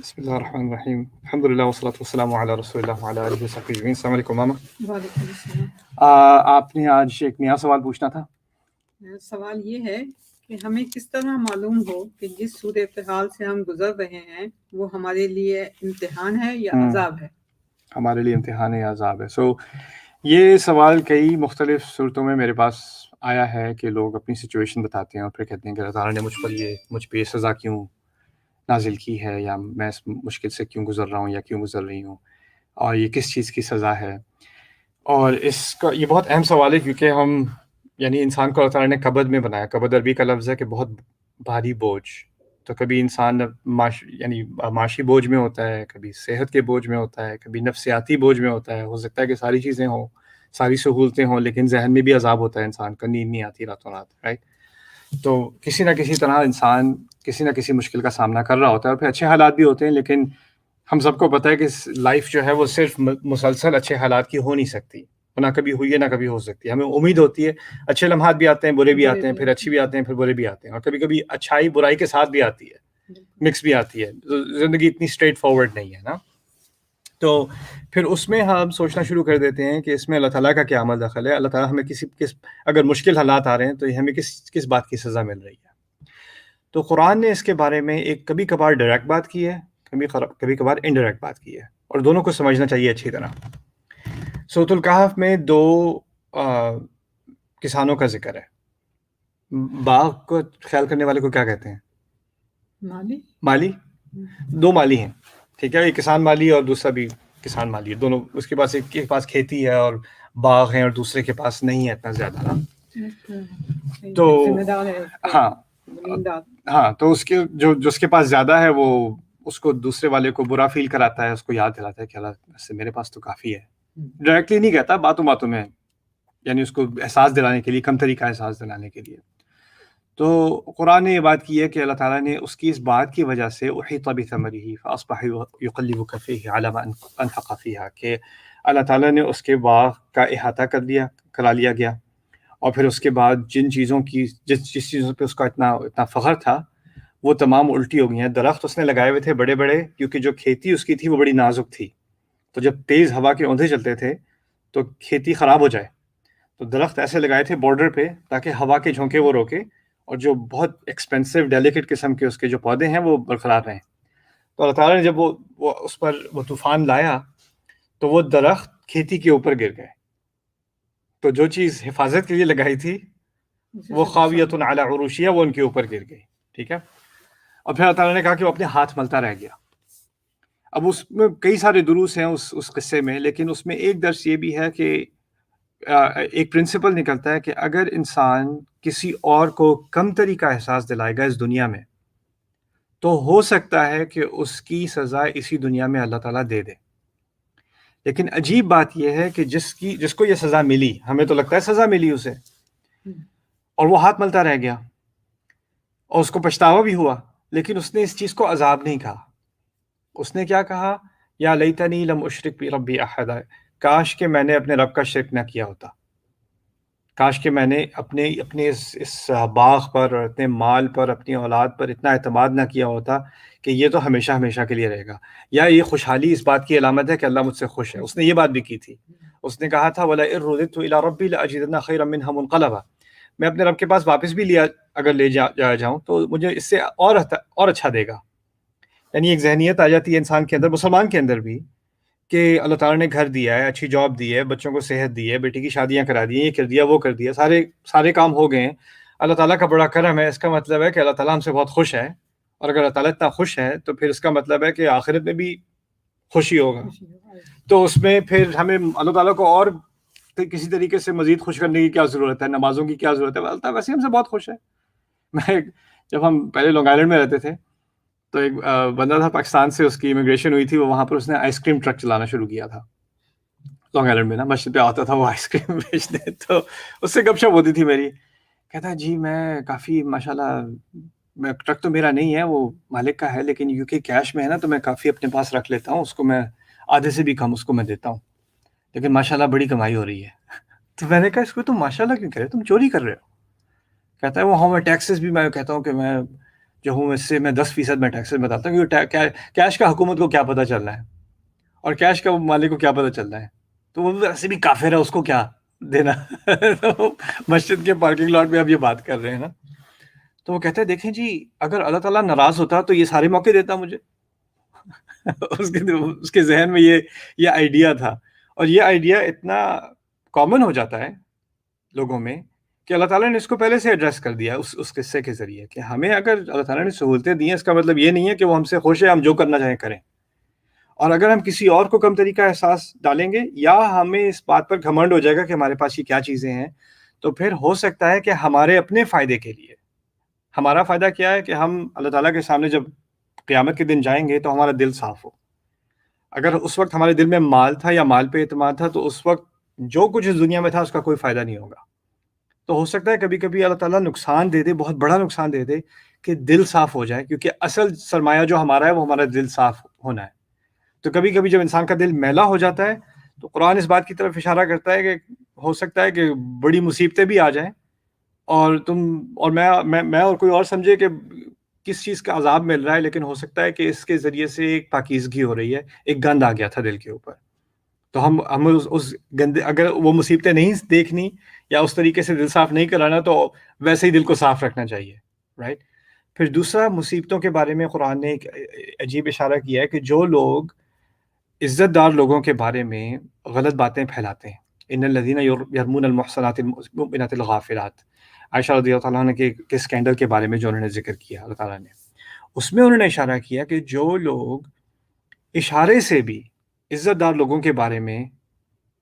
بسم اللہ الرحمن الرحیم الحمد للہ والصلاۃ والسلام علی رسول اللہ وعلی آلہ وصحبہ اجمعین۔ السلام علیکم ماما۔ وعلیکم السلام۔ آپ نے آج ایک نیا سوال پوچھنا تھا۔ سوال یہ ہے کہ ہمیں کس طرح معلوم ہو کہ جس صورتحال سے ہم گزر رہے ہیں وہ ہمارے لیے امتحان ہے یا عذاب ہے؟ ہمارے لیے امتحان ہے یا عذاب ہے؟ یہ سوال کئی مختلف صورتوں میں میرے پاس آیا ہے کہ لوگ اپنی سچویشن بتاتے ہیں اور پھر کہتے ہیں کہ اللہ تعالیٰ نے مجھ پہ یہ سزا کیوں نازل کی ہے، یا میں اس مشکل سے کیوں گزر رہا ہوں یا کیوں گزر رہی ہوں، اور یہ کس چیز کی سزا ہے۔ اور اس کا یہ بہت اہم سوال ہے، کیونکہ ہم یعنی انسان کو اللہ تعالیٰ نے کبد میں بنایا۔ کبد عربی کا لفظ ہے کہ بہت بھاری بوجھ۔ تو کبھی انسان معاشی بوجھ میں ہوتا ہے، کبھی صحت کے بوجھ میں ہوتا ہے، کبھی نفسیاتی بوجھ میں ہوتا ہے۔ ہو سکتا ہے کہ ساری چیزیں ہوں، ساری سہولتیں ہوں، لیکن ذہن میں بھی عذاب ہوتا ہے، انسان کا نیند نہیں آتی راتوں رات، رائٹ؟ تو کسی نہ کسی طرح انسان کسی نہ کسی مشکل کا سامنا کر رہا ہوتا ہے، اور پھر اچھے حالات بھی ہوتے ہیں، لیکن ہم سب کو پتہ ہے کہ لائف جو ہے وہ صرف مسلسل اچھے حالات کی ہو نہیں سکتی، نہ کبھی ہوئی ہے نہ کبھی ہو سکتی ہے۔ ہمیں امید ہوتی ہے، اچھے لمحات بھی آتے ہیں، برے بھی آتے ہیں، پھر اچھی بھی آتے ہیں، پھر برے بھی آتے ہیں، اور کبھی کبھی اچھائی برائی کے ساتھ بھی آتی ہے، مکس بھی آتی ہے۔ زندگی اتنی اسٹریٹ فارورڈ نہیں ہے نا۔ تو پھر اس میں ہم سوچنا شروع کر دیتے ہیں کہ اس میں اللہ تعالیٰ کا کیا عمل دخل ہے۔ اللہ تعالیٰ ہمیں اگر مشکل حالات آ رہے ہیں تو یہ ہمیں کس بات کی سزا مل رہی ہے۔ تو قرآن نے اس کے بارے میں ایک کبھی کبھار ڈائریکٹ بات کی ہے، کبھی کبھار انڈائریکٹ بات کی ہے، اور دونوں کو سمجھنا چاہیے اچھی طرح۔ سورۃ الکہف میں دو کسانوں کا ذکر ہے۔ باغ کو خیال کرنے والے کو کیا کہتے ہیں؟ مالی۔ دو مالی ہیں، ٹھیک ہے، ایک کسان مالی اور دوسرا بھی کسان مالی ہے، دونوں اس کے پاس ایک کے پاس کھیتی ہے اور باغ ہیں، اور دوسرے کے پاس نہیں ہے اتنا زیادہ نا۔ تو ہاں تو اس کے جو اس کے پاس زیادہ ہے وہ اس کو دوسرے والے کو برا فیل کراتا ہے، اس کو یاد دلاتا ہے کہ اللہ سے میرے پاس تو کافی ہے۔ ڈائریکٹلی نہیں کہتا، باتوں باتوں میں، یعنی اس کو احساس دلانے کے لیے، کم طریقہ احساس دلانے کے لیے۔ تو قرآن نے یہ بات کی ہے کہ اللہ تعالیٰ نے اس کی اس بات کی وجہ سے احیط بثمرہ فاصبح یقلب کفیہ علی ما انفق فیہا، کہ اللہ تعالیٰ نے اس کے باغ کا احاطہ کرا لیا گیا، اور پھر اس کے بعد جس چیزوں پہ اس کا اتنا فخر تھا وہ تمام الٹی ہو گئی ہیں۔ درخت اس نے لگائے ہوئے تھے بڑے بڑے، کیونکہ جو کھیتی اس کی تھی وہ بڑی نازک تھی، تو جب تیز ہوا کے اوندھے چلتے تھے تو کھیتی خراب ہو جائے، تو درخت ایسے لگائے تھے بارڈر پہ تاکہ ہوا کے جھونکے وہ روکے، اور جو بہت ایکسپینسو ڈیلیکیٹ قسم کے اس کے جو پودے ہیں وہ برقرار رہیں۔ تو اللہ تعالیٰ نے جب وہ اس پر وہ طوفان لایا تو وہ درخت کھیتی کے اوپر گر گئے، تو جو چیز حفاظت کے لیے لگائی تھی وہ خاویۃ علی عروشیہ، وہ ان کے اوپر گر گئی، ٹھیک ہے۔ اور پھر اللہ تعالیٰ نے کہا کہ وہ اپنے ہاتھ ملتا رہ گیا۔ اب اس میں کئی سارے دروس ہیں اس قصے میں، لیکن اس میں ایک درس یہ بھی ہے کہ ایک پرنسپل نکلتا ہے کہ اگر انسان کسی اور کو کم تری کا احساس دلائے گا اس دنیا میں، تو ہو سکتا ہے کہ اس کی سزا اسی دنیا میں اللہ تعالیٰ دے دے۔ لیکن عجیب بات یہ ہے کہ جس کو یہ سزا ملی، ہمیں تو لگتا ہے سزا ملی اسے، اور وہ ہاتھ ملتا رہ گیا اور اس کو پچھتاوا بھی ہوا، لیکن اس نے اس چیز کو عذاب نہیں کہا۔ اس نے کیا کہا؟ یا لیتنی لم اشرک بربی احدا، کاش کہ میں نے اپنے رب کا شرک نہ کیا ہوتا، کاش کہ میں نے اپنے اس باغ پر اور اپنے مال پر، اپنی اولاد پر اتنا اعتماد نہ کیا ہوتا کہ یہ تو ہمیشہ ہمیشہ کے لیے رہے گا، یا یہ خوشحالی اس بات کی علامت ہے کہ اللہ مجھ سے خوش ہے۔ اس نے یہ بات بھی کی تھی، اس نے کہا تھا وَلَئِن رُدِدتُّ إِلَىٰ رَبِّي لَأَجِدَنَّ خَيْرًا مِنْهَا مُنْقَلَبًا، میں اپنے رب کے پاس واپس بھی اگر لے جاؤں تو مجھے اس سے اور اچھا دے گا۔ یعنی ایک ذہنیت آ جاتی ہے انسان کے اندر، مسلمان کے اندر بھی، کہ اللہ تعالیٰ نے گھر دیا ہے، اچھی جاب دی ہے، بچوں کو صحت دی ہے، بیٹی کی شادیاں کرا دی ہیں، یہ کر دیا وہ کر دیا، سارے کام ہو گئے ہیں، اللہ تعالیٰ کا بڑا کرم ہے۔ اس کا مطلب ہے کہ اللہ تعالیٰ ہم سے بہت خوش ہے، اور اگر اللہ تعالیٰ اتنا خوش ہے تو پھر اس کا مطلب ہے کہ آخرت میں بھی خوشی ہوگا۔ تو اس میں پھر ہمیں اللہ تعالیٰ کو اور کسی طریقے سے مزید خوش کرنے کی کیا ضرورت ہے، نمازوں کی کیا ضرورت ہے؟ اللہ تعالیٰ ویسے ہم سے بہت خوش ہے۔ جب ہم پہلے لانگ آئیلینڈ میں رہتے تھے تو ایک بندہ تھا پاکستان سے، اس کی امیگریشن ہوئی تھی، وہ وہاں پر اس نے آئس کریم ٹرک چلانا شروع کیا تھا لانگ آئیلینڈ میں نا، مسجد پہ آتا تھا وہ آئس کریم بیچنے، تو اس سے گپ شپ ہوتی تھی میری، کہتا جی میں کافی ماشاءاللہ ٹرک تو میرا نہیں ہے، وہ مالک کا ہے، لیکن یو کے کیش میں ہے نا تو میں کافی اپنے پاس رکھ لیتا ہوں، اس کو میں آدھے سے بھی کم اس کو میں دیتا ہوں، لیکن ماشاءاللہ بڑی کمائی ہو رہی ہے۔ تو میں نے کہا اس کو تم ماشاءاللہ کیوں کہہ رہے ہو، تم چوری کر رہے ہو؟ کہتا ہے وہ ہاں میں ٹیکسز بھی، میں کہتا ہوں کہ میں جو ہوں اس سے میں 10% میں ٹیکسز بتاتا ہوں، کیونکہ کیش کا حکومت کو کیا پتہ چل رہا ہے اور کیش کا مالک کو کیا پتہ چل رہا ہے، تو وہ ویسے بھی کافر ہے، اس کو کیا دینا تو مسجد کے پارکنگ لاٹ میں اب یہ بات کر رہے ہیں نا. تو وہ کہتا ہے دیکھیں جی اگر اللہ تعالیٰ ناراض ہوتا تو یہ سارے موقع دیتا مجھے. اس کے ذہن میں یہ آئیڈیا تھا، اور یہ آئیڈیا اتنا کامن ہو جاتا ہے لوگوں میں کہ اللہ تعالیٰ نے اس کو پہلے سے ایڈریس کر دیا اس قصے کے ذریعے کہ ہمیں اگر اللہ تعالیٰ نے سہولتیں دی ہیں اس کا مطلب یہ نہیں ہے کہ وہ ہم سے خوش ہے ہم جو کرنا چاہیں کریں. اور اگر ہم کسی اور کو کم طریقہ احساس ڈالیں گے یا ہمیں اس بات پر گھمنڈ ہو جائے گا کہ ہمارے پاس یہ کیا چیزیں ہیں، تو پھر ہو سکتا ہے کہ ہمارے اپنے فائدے کے لیے، ہمارا فائدہ کیا ہے کہ ہم اللہ تعالیٰ کے سامنے جب قیامت کے دن جائیں گے تو ہمارا دل صاف ہو. اگر اس وقت ہمارے دل میں مال تھا یا مال پہ اعتماد تھا تو اس وقت جو کچھ اس دنیا میں تھا اس کا کوئی فائدہ نہیں ہوگا. تو ہو سکتا ہے کبھی کبھی اللہ تعالیٰ نقصان دے دے، بہت بڑا نقصان دے دے کہ دل صاف ہو جائے، کیونکہ اصل سرمایہ جو ہمارا ہے وہ ہمارا دل صاف ہونا ہے. تو کبھی کبھی جب انسان کا دل میلا ہو جاتا ہے تو قرآن اس بات کی طرف اشارہ کرتا ہے کہ ہو سکتا ہے کہ بڑی مصیبتیں بھی آ جائیں اور میں اور کوئی اور سمجھے کہ کس چیز کا عذاب مل رہا ہے، لیکن ہو سکتا ہے کہ اس کے ذریعے سے ایک پاکیزگی ہو رہی ہے، ایک گند آ گیا تھا دل کے اوپر. تو ہم اس گندے، اگر وہ مصیبتیں نہیں دیکھنی یا اس طریقے سے دل صاف نہیں کرانا تو ویسے ہی دل کو صاف رکھنا چاہیے، رائٹ. پھر دوسرا، مصیبتوں کے بارے میں قرآن نے ایک عجیب اشارہ کیا ہے کہ جو لوگ عزت دار لوگوں کے بارے میں غلط باتیں پھیلاتے ہیں، ان الذین یرمون المحصنات المؤمنات الغافلات، عائشہ رضی اللہ عنہ کے اسکینڈل کے بارے میں جو انہوں نے ذکر کیا اللہ تعالیٰ نے، اس میں انہوں نے اشارہ کیا کہ جو لوگ اشارے سے بھی عزت دار لوگوں کے بارے میں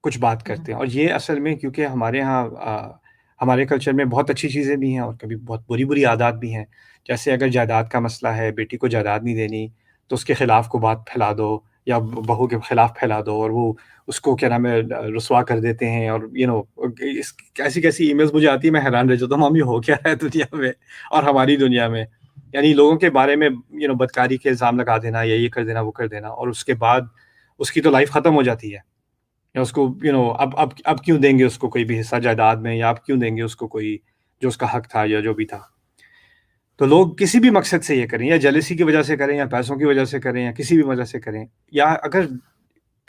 کچھ بات کرتے ہیں، اور یہ اصل میں کیونکہ ہمارے ہاں ہمارے کلچر میں بہت اچھی چیزیں بھی ہیں اور کبھی بہت بری عادات بھی ہیں. جیسے اگر جائیداد کا مسئلہ ہے، بیٹی کو جائیداد نہیں دینی تو اس کے خلاف کو بات پھیلا دو یا بہو کے خلاف پھیلا دو، اور وہ اس کو کیا نام ہے رسوا کر دیتے ہیں. اور کیسی کیسی ای میلز مجھے آتی ہیں، میں حیران رہ جاتا ہوں یہ ہو کیا ہے دنیا میں اور ہماری دنیا میں. یعنی لوگوں کے بارے میں بدکاری کے الزام لگا دینا یا یہ کر دینا وہ کر دینا، اور اس کے بعد اس کی تو لائف ختم ہو جاتی ہے. یا اس کو اب کیوں دیں گے اس کو کوئی بھی حصہ جائیداد میں، یا اب کیوں دیں گے اس کو کوئی جو اس کا حق تھا یا جو بھی تھا. تو لوگ کسی بھی مقصد سے یہ کریں، یا جیلسی کی وجہ سے کریں یا پیسوں کی وجہ سے کریں یا کسی بھی وجہ سے کریں، یا اگر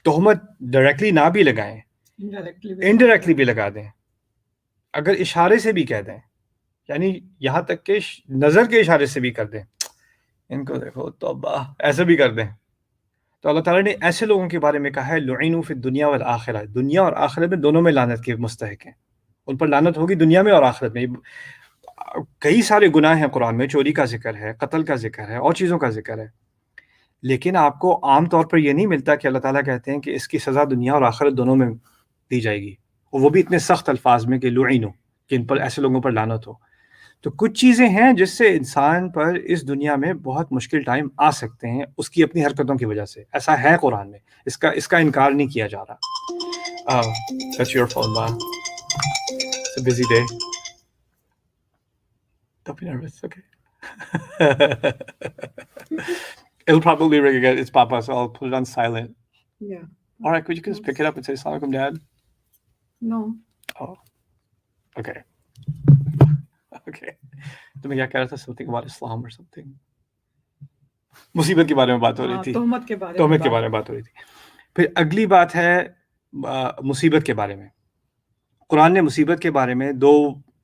تہمت ڈائریکٹلی نہ بھی لگائیں انڈائریکٹلی بھی لگا دیں، اگر اشارے سے بھی کہہ دیں، یعنی یہاں تک کہ نظر کے اشارے سے بھی کر دیں، ان کو دیکھو توبہ ایسے بھی کر دیں، تو اللہ تعالیٰ نے ایسے لوگوں کے بارے میں کہا ہے لعنوا فی الدنیا والآخرہ، دنیا اور آخرت میں دونوں میں لعنت کے مستحق ہیں. ان پر لعنت ہوگی دنیا میں اور آخرت میں. کئی سارے گناہ ہیں قرآن میں، چوری کا ذکر ہے، قتل کا ذکر ہے، اور چیزوں کا ذکر ہے، لیکن آپ کو عام طور پر یہ نہیں ملتا کہ اللہ تعالیٰ کہتے ہیں کہ اس کی سزا دنیا اور آخرت دونوں میں دی جائے گی، اور وہ بھی اتنے سخت الفاظ میں کہ لعنوا، کہ ان پر ایسے لوگوں پر لعنت ہو. تو کچھ چیزیں ہیں جس سے انسان پر اس دنیا میں بہت مشکل ٹائم آ سکتے ہیں اس کی اپنی حرکتوں کی وجہ سے. ایسا ہے قرآن میں، اس کا انکار نہیں کیا جا رہا. That's your phone, Ma. It's a busy day. Don't be nervous, okay. It'll probably ring again. It's Papa, so I'll put it on silent. Yeah. All right, could you just pick it up and say Assalamu alaikum, Dad? No. Oh, okay. Okay. تو میں کیا کہہ رہا تھا؟ something about Islam or something. مصیبت کے بارے میں بات ہو رہی تھی، تہمت کے بارے میں بات ہو رہی تھی. پھر اگلی بات ہے مصیبت کے بارے میں. قرآن نے مصیبت کے بارے میں دو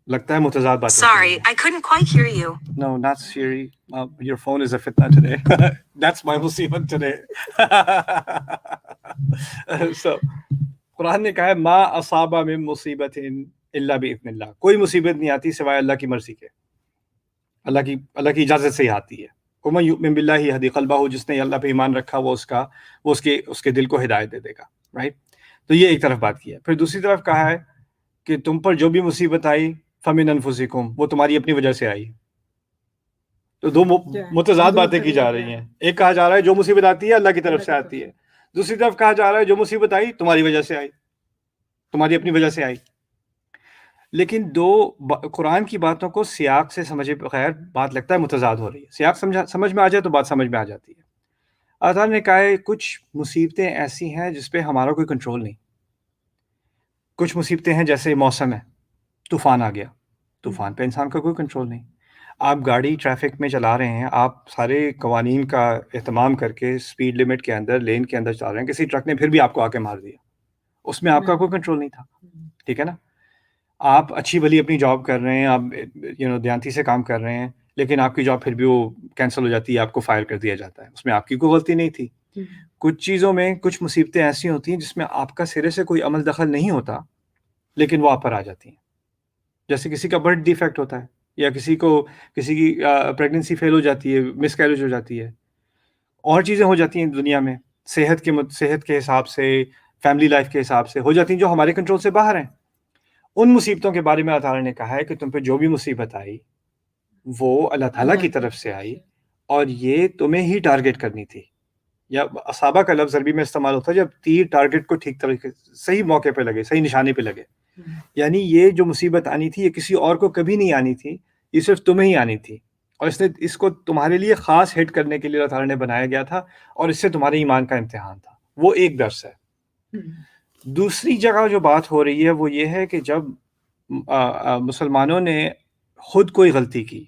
لگتا ہے متضاد باتیں. Sorry, I couldn't quite hear you. No, not Siri. Your phone is a fitna today. That's my مصیبت today. So قرآن نے کہا ہے ما اصاب من مصیبت الا باذن اللہ، کوئی مصیبت نہیں آتی سوائے اللہ کی مرضی کے، اللہ کی اجازت سے ہی آتی ہے. ومن یؤمن باللہ یہدی قلبہ، جس نے اللہ پہ ایمان رکھا وہ اس کے دل کو ہدایت دے دے گا، رائٹ. تو یہ ایک طرف بات کی ہے. پھر دوسری طرف کہا ہے کہ تم پر جو بھی مصیبت آئی فمن انفسکم، وہ تمہاری اپنی وجہ سے آئی. تو دو متضاد باتیں کی جا رہی ہیں. ایک کہا جا رہا ہے جو مصیبت آتی ہے اللہ کی طرف سے آتی ہے، دوسری طرف کہا جا رہا ہے جو مصیبت آئی تمہاری وجہ سے آئی، تمہاری اپنی وجہ سے آئی. لیکن دو قرآن کی باتوں کو سیاق سے سمجھے بغیر بات لگتا ہے متضاد ہو رہی ہے. سیاق سمجھ میں آ جائے تو بات سمجھ میں آ جاتی ہے. اللہ تعالیٰ نے کہا ہے کچھ مصیبتیں ایسی ہیں جس پہ ہمارا کوئی کنٹرول نہیں. کچھ مصیبتیں ہیں جیسے موسم ہے، طوفان آ گیا، طوفان پہ انسان کا کوئی کنٹرول نہیں. آپ گاڑی ٹریفک میں چلا رہے ہیں, آپ سارے قوانین کا اہتمام کر کے اسپیڈ لمٹ کے اندر, لین کے اندر چلا رہے ہیں, کسی ٹرک نے پھر بھی آپ کو آ کے مار دیا, اس میں آپ کا کوئی کنٹرول نہیں تھا, ٹھیک ہے نا. آپ اچھی بھلی اپنی جاب کر رہے ہیں, آپ دیانتی سے کام کر رہے ہیں, لیکن آپ کی جاب پھر بھی وہ کینسل ہو جاتی ہے, آپ کو فائر کر دیا جاتا ہے, اس میں آپ کی کوئی غلطی نہیں تھی. کچھ چیزوں میں کچھ مصیبتیں ایسی ہوتی ہیں جس میں آپ کا سرے سے کوئی عمل دخل نہیں ہوتا, لیکن وہ آپ پر آ جاتی ہیں. جیسے کسی کا برتھ ڈیفیکٹ ہوتا ہے, یا کسی کی پریگننسی فیل ہو جاتی ہے, مس کیریج ہو جاتی ہے, اور چیزیں ہو جاتی ہیں دنیا میں صحت کے حساب سے, فیملی لائف کے حساب سے ہو جاتی ہیں جو ہمارے کنٹرول سے باہر ہیں. ان مصیبتوں کے بارے میں اللہ تعالیٰ نے کہا ہے کہ تم پہ جو بھی مصیبت آئی وہ اللہ تعالیٰ کی طرف سے آئی, اور یہ تمہیں ہی ٹارگٹ کرنی تھی. یا اصابہ کا لفظ عربی میں استعمال ہوتا ہے جب تیر ٹارگٹ کو ٹھیک طریقے صحیح موقع پہ لگے, صحیح نشانے پہ لگے. یعنی یہ جو مصیبت آنی تھی یہ کسی اور کو کبھی نہیں آنی تھی, یہ صرف تمہیں ہی آنی تھی, اور اس کو تمہارے لیے خاص ہٹ کرنے کے لیے اللہ تعالیٰ نے بنایا گیا تھا, اور اس سے تمہارے ایمان کا امتحان تھا. وہ ایک درس ہے. دوسری جگہ جو بات ہو رہی ہے وہ یہ ہے کہ جب مسلمانوں نے خود کوئی غلطی کی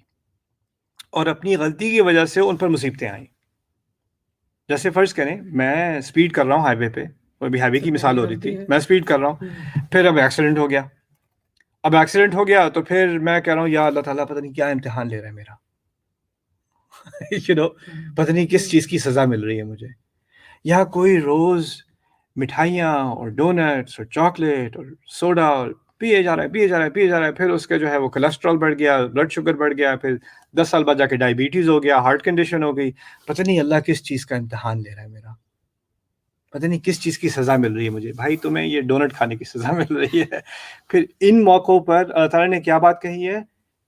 اور اپنی غلطی کی وجہ سے ان پر مصیبتیں آئیں. جیسے فرض کریں میں اسپیڈ کر رہا ہوں ہائی وے پہ, ابھی ہائی وے کی مثال ہو رہی تھی, میں اسپیڈ کر رہا ہوں, پھر اب ایکسیڈنٹ ہو گیا. اب ایکسیڈنٹ ہو گیا تو پھر میں کہہ رہا ہوں یا اللہ تعالیٰ پتہ نہیں کیا امتحان لے رہا ہے میرا, پتہ نہیں کس چیز کی سزا مل رہی ہے مجھے. یا کوئی روز مٹھائیاں اور ڈونٹس اور چاکلیٹ اور سوڈا اور پیے جا رہا ہے, پھر اس کا جو ہے وہ کولیسٹرول بڑھ گیا, بلڈ شوگر بڑھ گیا, پھر 10 سال بعد جا کے ڈائبٹیز ہو گیا, ہارٹ کنڈیشن ہو گئی. پتہ نہیں اللہ کس چیز کا امتحان لے رہا ہے میرا, پتہ نہیں کس چیز کی سزا مل رہی ہے مجھے. بھائی تمہیں یہ ڈونٹ کھانے کی سزا مل رہی ہے. پھر ان موقعوں پر اللہ تعالیٰ نے کیا بات کہی ہے,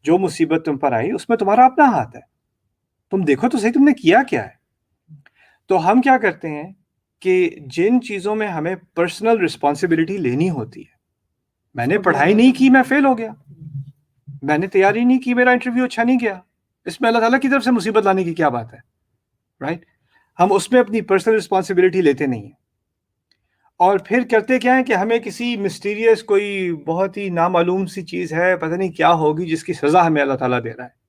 جو مصیبت تم پر آئی اس میں تمہارا اپنا ہاتھ ہے, تم دیکھو تو صحیح تم نے کیا کیا ہے. تو ہم کیا کرتے ہیں کہ جن چیزوں میں ہمیں پرسنل رسپانسبلٹی لینی ہوتی ہے, میں نے پڑھائی نہیں کی, میں فیل ہو گیا, میں نے تیاری نہیں کی, میرا انٹرویو اچھا نہیں گیا, اس میں اللہ تعالیٰ کی طرف سے مصیبت لانے کی کیا بات ہے, رائٹ. ہم اس میں اپنی پرسنل رسپانسبلٹی لیتے نہیں ہیں, اور پھر کرتے کیا ہے کہ ہمیں کسی مسٹیریس کوئی بہت ہی نامعلوم سی چیز ہے, پتہ نہیں کیا ہوگی, جس کی سزا ہمیں اللہ تعالیٰ دے رہا ہے,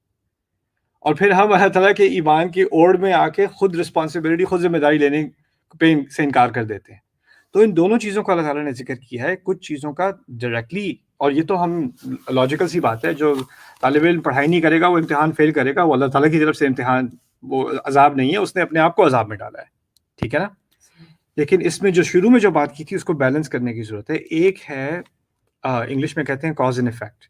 اور پھر ہم اللہ تعالیٰ کے ایمان کی اوڑ میں آ کے خود رسپانسبلٹی, خود ذمہ داری لینے پہ سے انکار کر دیتے ہیں. تو ان دونوں چیزوں کا اللہ تعالیٰ نے ذکر کیا ہے. کچھ چیزوں کا ڈائریکٹلی, اور یہ تو ہم لاجیکل سی بات ہے, جو طالب علم پڑھائی نہیں کرے گا وہ امتحان فیل کرے گا, وہ اللہ تعالیٰ کی طرف سے امتحان, وہ عذاب نہیں ہے, اس نے اپنے آپ کو عذاب میں ڈالا ہے, ٹھیک ہے نا. لیکن اس میں جو شروع میں جو بات کی تھی اس کو بیلنس کرنے کی ضرورت ہے. ایک ہے انگلش میں کہتے ہیں کاز اینڈ افیکٹ,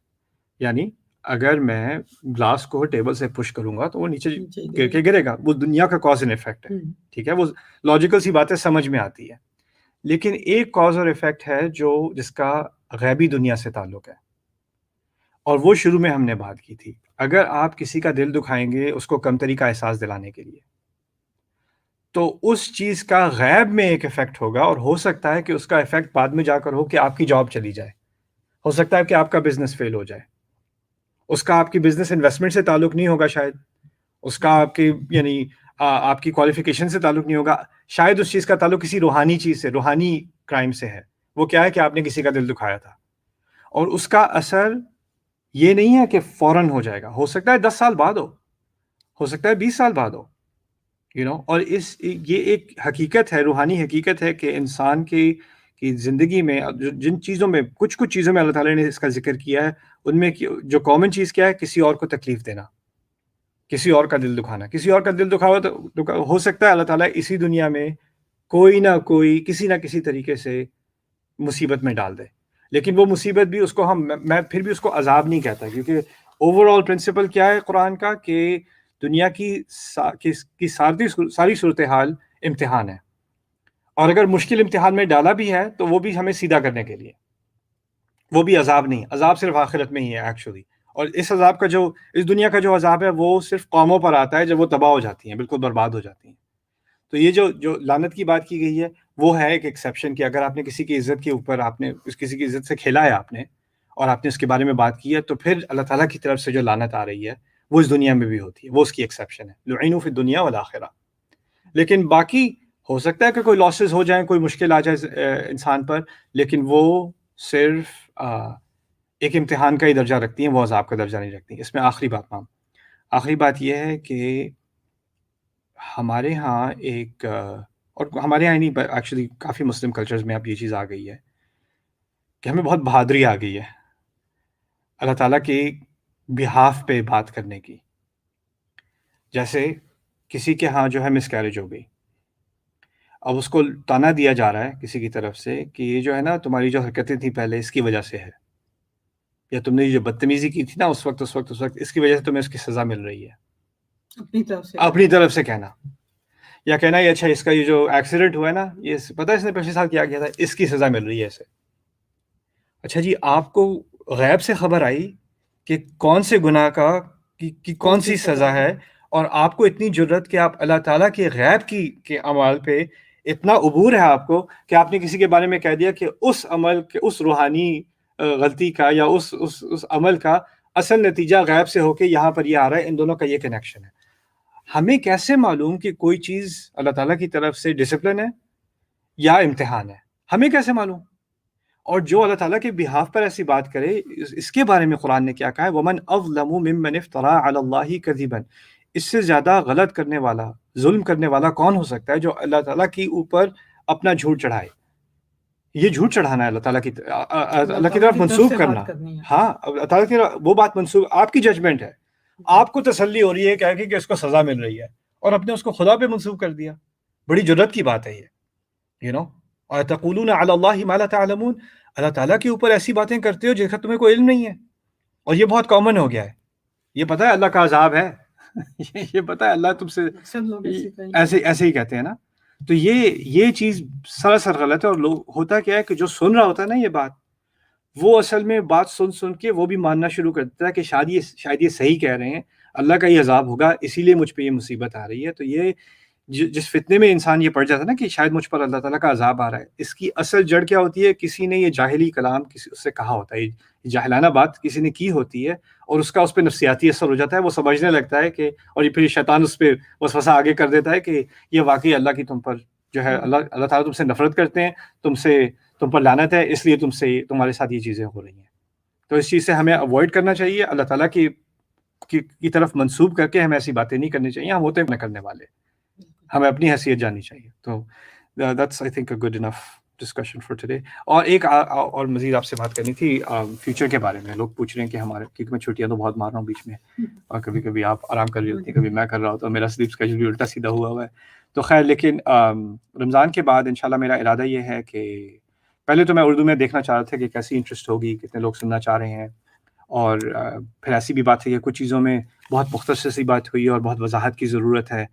یعنی اگر میں گلاس کو ٹیبل سے پش کروں گا تو وہ نیچے گر کے گرے گا, وہ دنیا کا کاز اینڈ افیکٹ ہے, ٹھیک ہے, وہ لاجیکل سی بات ہے, سمجھ میں آتی ہے. لیکن ایک کاز اور افیکٹ ہے جس کا غیبی دنیا سے تعلق ہے, اور وہ شروع میں ہم نے بات کی تھی. اگر آپ کسی کا دل دکھائیں گے اس کو کمتری کا احساس دلانے کے لیے, تو اس چیز کا غیب میں ایک افیکٹ ہوگا, اور ہو سکتا ہے کہ اس کا افیکٹ بعد میں جا کر ہو کہ آپ کی جاب چلی جائے, ہو سکتا ہے کہ آپ کا بزنس فیل ہو جائے. اس کا آپ کی بزنس انویسٹمنٹ سے تعلق نہیں ہوگا شاید, اس کا آپ کی یعنی آپ کی کوالیفیکیشن سے تعلق نہیں ہوگا, شاید اس چیز کا تعلق کسی روحانی چیز سے, روحانی کرائم سے ہے. وہ کیا ہے کہ آپ نے کسی کا دل دکھایا تھا, اور اس کا اثر یہ نہیں ہے کہ فوراً ہو جائے گا, ہو سکتا ہے 10 سال بعد ہو سکتا ہے 20 سال بعد ہو, اور یہ ایک حقیقت ہے, روحانی حقیقت ہے کہ انسان کی زندگی میں جن چیزوں میں کچھ چیزوں میں اللہ تعالیٰ نے اس کا ذکر کیا ہے, ان میں جو کامن چیز کیا ہے, کسی اور کو تکلیف دینا, کسی اور کا دل دکھانا. کسی اور کا دل دکھاوا تو ہو سکتا ہے اللہ تعالیٰ اسی دنیا میں کوئی نہ کوئی کسی نہ کسی طریقے سے مصیبت میں ڈال دے, لیکن وہ مصیبت بھی اس کو میں پھر بھی اس کو عذاب نہیں کہتا, کیونکہ اوور آل پرنسپل کیا ہے قرآن کا, کہ دنیا کی ساری صورتحال امتحان ہے, اور اگر مشکل امتحان میں ڈالا بھی ہے تو وہ بھی ہمیں سیدھا کرنے کے لیے, وہ بھی عذاب نہیں, عذاب صرف آخرت میں ہی ہے ایکچولی. اور اس عذاب کا اس دنیا کا جو عذاب ہے وہ صرف قوموں پر آتا ہے جب وہ تباہ ہو جاتی ہیں, بالکل برباد ہو جاتی ہیں. تو یہ جو لعنت کی بات کی گئی ہے وہ ہے ایک ایکسیپشن, کہ اگر آپ نے کسی کی عزت کے اوپر, آپ نے کسی کی عزت سے کھیلا ہے آپ نے, اور آپ نے اس کے بارے میں بات کی ہے, تو پھر اللہ تعالیٰ کی طرف سے جو لعنت آ رہی ہے وہ اس دنیا میں بھی ہوتی ہے, وہ اس کی ایکسیپشن ہے, لعنوا فی الدنیا والآخرہ. لیکن باقی ہو سکتا ہے کہ کوئی لاسز ہو جائیں, کوئی مشکل آ جائے انسان پر, لیکن وہ صرف ایک امتحان کا ہی درجہ رکھتی ہیں, وہ عذاب کا درجہ نہیں رکھتی. اس میں آخری بات مام, آخری بات یہ ہے کہ ہمارے ہاں ایک اور ہمارے یہاں نہیں ایکچولی کافی مسلم کلچرز میں اب یہ چیز آ گئی ہے کہ ہمیں بہت بہادری آ گئی ہے اللہ تعالیٰ کے بہاف پہ بات کرنے کی. جیسے کسی کے ہاں جو ہے مس کیریج ہو گئی, اب اس کو تانا دیا جا رہا ہے کسی کی طرف سے کہ یہ جو ہے نا تمہاری جو حرکتیں تھیں پہلے اس کی وجہ سے ہے, یا تم نے جو بدتمیزی کی تھی نا اس وقت اس کی وجہ سے تمہیں اس کی سزا مل رہی ہے. اپنی طرف سے کہنا, یا کہنا یہ اچھا اس کا یہ جو ایکسیڈنٹ ہوا ہے نا یہ پتہ ہے اس نے پچھلے سال کیا تھا, اس کی سزا مل رہی ہے اسے. اچھا جی, آپ کو غیب سے خبر آئی کہ کون سے گناہ کا کی کون سی سزا ہے, اور آپ کو اتنی جرت کہ آپ اللہ تعالیٰ کے غیب کے اعمال پہ اتنا عبور ہے آپ کو کہ آپ نے کسی کے بارے میں کہہ دیا کہ اس عمل کے اس روحانی غلطی کا یا اس عمل کا اصل نتیجہ غیب سے ہو کے یہاں پر یہ آ رہا ہے, ان دونوں کا یہ کنیکشن ہے. ہمیں کیسے معلوم کہ کوئی چیز اللہ تعالیٰ کی طرف سے ڈسپلن ہے یا امتحان ہے؟ ہمیں کیسے معلوم؟ اور جو اللہ تعالیٰ کے بہاف پر ایسی بات کرے, اس کے بارے میں قرآن نے کیا کہا ہے, وَمَنْ أَظْلَمُ مِمَّنِ افْتَرَىٰ عَلَى اللَّهِ كَذِبًا. اس سے زیادہ غلط کرنے والا, ظلم کرنے والا کون ہو سکتا ہے جو اللہ تعالیٰ کی اوپر اپنا جھوٹ چڑھائے. یہ جھوٹ چڑھانا ہے اللہ تعالیٰ کی طرف منسوخ کرنا. ہاں, اللہ تعالیٰ کی وہ بات منسوخ, آپ کی ججمنٹ ہے, آپ کو تسلی ہو رہی ہے کہ اس کو سزا مل رہی ہے, اور اپنے اس کو خدا پہ منسوخ کر دیا. بڑی جرت کی بات ہے یہ, یو نو. اور تقولون علی اللہ ما لا تعلمون, اللہ تعالیٰ کے اوپر ایسی باتیں کرتے ہو جن کا تمہیں کوئی علم نہیں ہے. اور یہ بہت کامن ہو گیا ہے. یہ پتہ ہے اللہ کا عذاب ہے, یہ پتہ ہے اللہ تم سے ایسے ہی کہتے ہیں نا. تو یہ چیز سراسر غلط ہے. اور لوگ ہوتا کیا ہے کہ جو سن رہا ہوتا ہے نا یہ بات, وہ اصل میں بات سن کے وہ بھی ماننا شروع کر دیتا ہے کہ شاید یہ صحیح کہہ رہے ہیں, اللہ کا یہ عذاب ہوگا اسی لیے مجھ پہ یہ مصیبت آ رہی ہے. تو یہ جس فتنے میں انسان یہ پڑ جاتا ہے نا کہ شاید مجھ پر اللہ تعالیٰ کا عذاب آ رہا ہے, اس کی اصل جڑ کیا ہوتی ہے؟ کسی نے یہ جاہلی کلام اس سے کہا ہوتا ہے, یہ جاہلانہ بات کسی نے کی ہوتی ہے, اور اس کا اس پہ نفسیاتی اثر ہو جاتا ہے. وہ سمجھنے لگتا ہے کہ, اور یہ پھر شیطان اس پہ وسوسہ آگے کر دیتا ہے کہ یہ واقعی اللہ کی تم پر جو ہے اللہ تعالیٰ تم سے نفرت کرتے ہیں, تم پر لعنت ہے, اس لیے تمہارے ساتھ یہ چیزیں ہو رہی ہیں. تو اس چیز سے ہمیں اوائڈ کرنا چاہیے. اللہ تعالیٰ کی طرف منسوب کر کے ہمیں ایسی باتیں نہیں کرنی چاہیے. ہم ہوتے نہ کرنے والے, ہمیں اپنی حیثیت جاننی چاہیے. تو that's I think a good enough discussion for today. اور ایک اور مزید آپ سے بات کرنی تھی فیوچر کے بارے میں. لوگ پوچھ رہے ہیں کہ ہمارے, کیونکہ میں چھٹیاں تو بہت مار رہا ہوں بیچ میں, اور کبھی کبھی آپ آرام کر رہی ہوتی ہیں, کبھی میں کر رہا ہوتا ہوں, میرا سلیپ اسکیجول بھی الٹا سیدھا ہوا ہے. تو خیر, لیکن رمضان کے بعد انشاءاللہ میرا ارادہ یہ ہے کہ پہلے تو میں اردو میں دیکھنا چاہ رہا تھا کہ کیسی انٹرسٹ ہوگی, کتنے لوگ سننا چاہ رہے ہیں. اور پھر ایسی بھی بات ہے کہ کچھ چیزوں میں بہت مختصر سی بات ہوئی اور بہت وضاحت کی ضرورت ہے.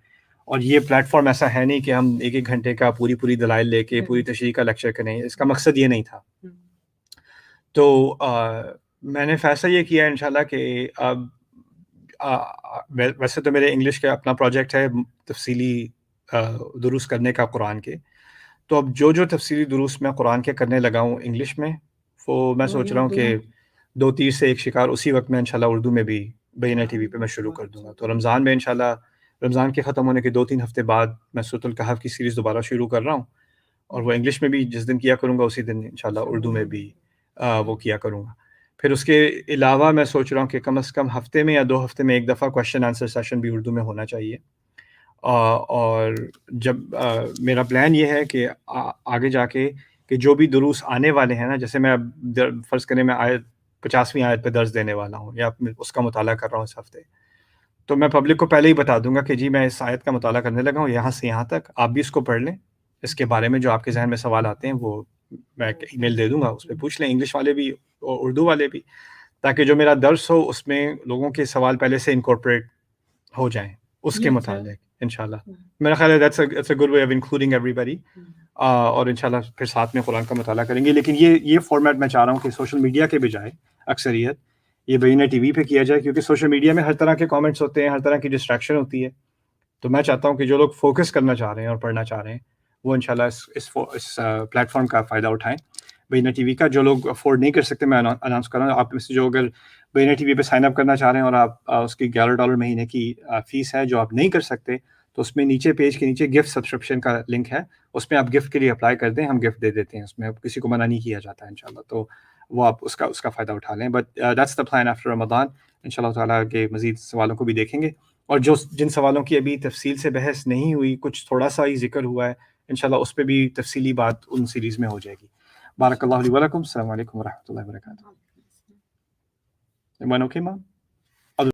اور یہ پلیٹ فارم ایسا ہے نہیں کہ ہم ایک گھنٹے کا پوری دلائل لے کے پوری تشریح کا لیکچر کریں, اس کا مقصد یہ نہیں تھا. تو میں نے فیصلہ یہ کیا انشاءاللہ کہ اب ویسے تو میرے انگلش کا اپنا پروجیکٹ ہے تفصیلی دروس کرنے کا قرآن کے. تو اب جو تفصیلی دروس میں قرآن کے کرنے لگا ہوں انگلش میں, وہ میں سوچ رہا ہوں کہ 2 تیر سے ایک شکار اسی وقت میں انشاءاللہ اردو میں بھی بینہ ٹی وی پہ میں شروع کر دوں گا. تو رمضان میں انشاءاللہ, رمضان کے ختم ہونے کے 2-3 ہفتے بعد میں سورۃ الکہف کی سیریز دوبارہ شروع کر رہا ہوں, اور وہ انگلش میں بھی جس دن کیا کروں گا اسی دن انشاءاللہ اردو میں بھی وہ کیا کروں گا. پھر اس کے علاوہ میں سوچ رہا ہوں کہ کم از کم ہفتے میں یا 2 ہفتے میں ایک دفعہ کویشچن آنسر سیشن بھی اردو میں ہونا چاہیے. اور جب میرا پلان یہ ہے کہ آگے جا کے کہ جو بھی دروس آنے والے ہیں نا, جیسے میں اب فرض کریں میں 50ویں آیت پہ درس دینے والا ہوں یا اس کا مطالعہ کر رہا ہوں اس ہفتے, تو میں پبلک کو پہلے ہی بتا دوں گا کہ جی میں اس آیت کا مطالعہ کرنے لگا ہوں, یہاں سے یہاں تک آپ بھی اس کو پڑھ لیں. اس کے بارے میں جو آپ کے ذہن میں سوال آتے ہیں وہ میں ای میل دے دوں گا, اس پہ پوچھ لیں, انگلش والے بھی اور اردو والے بھی, تاکہ جو میرا درس ہو اس میں لوگوں کے سوال پہلے سے انکارپوریٹ ہو جائیں اس کے متعلق انشاءاللہ. میرا خیال ہے that's a good way of including every body. اور انشاءاللہ پھر ساتھ میں قرآن کا مطالعہ کریں گے. لیکن یہ فارمیٹ میں چاہ رہا ہوں کہ سوشل میڈیا کے بجائے اکثریت یہ بینہ ٹی وی پہ کیا جائے, کیونکہ سوشل میڈیا میں ہر طرح کے کامنٹس ہوتے ہیں, ہر طرح کی ڈسٹریکشن ہوتی ہے. تو میں چاہتا ہوں کہ جو لوگ فوکس کرنا چاہ رہے ہیں اور پڑھنا چاہ رہے ہیں وہ انشاءاللہ اس پلیٹ فارم کا فائدہ اٹھائیں بینہ ٹی وی کا. جو لوگ افورڈ نہیں کر سکتے, میں اناؤنس کر رہا ہوں, آپ میں سے جو اگر بینہ ٹی وی پہ سائن اپ کرنا چاہ رہے ہیں اور آپ اس کی $11 مہینے کی فیس ہے جو آپ نہیں کر سکتے, تو اس میں نیچے پیج کے نیچے گفٹ سبسکرپشن کا لنک ہے, اس میں آپ گفٹ کے لیے اپلائی کر دیں, ہم گفٹ دے دیتے ہیں, اس میں کسی کو منع نہیں کیا جاتا ہے انشاءاللہ. تو وہ آپ اس کا فائدہ اٹھا لیں. But that's the plan after Ramadan. انشاءاللہ تعالیٰ کے مزید سوالوں کو بھی دیکھیں گے، اور جن سوالوں کی ابھی تفصیل سے بحث نہیں ہوئی، کچھ تھوڑا سا ہی ذکر ہوا ہے، انشاءاللہ اس پہ بھی تفصیلی بات ان سیریز میں ہو جائے گی. بارک اللہ لی ولکم. السلام علیکم ورحمۃ اللہ وبرکاتہ. Everyone okay, Mom?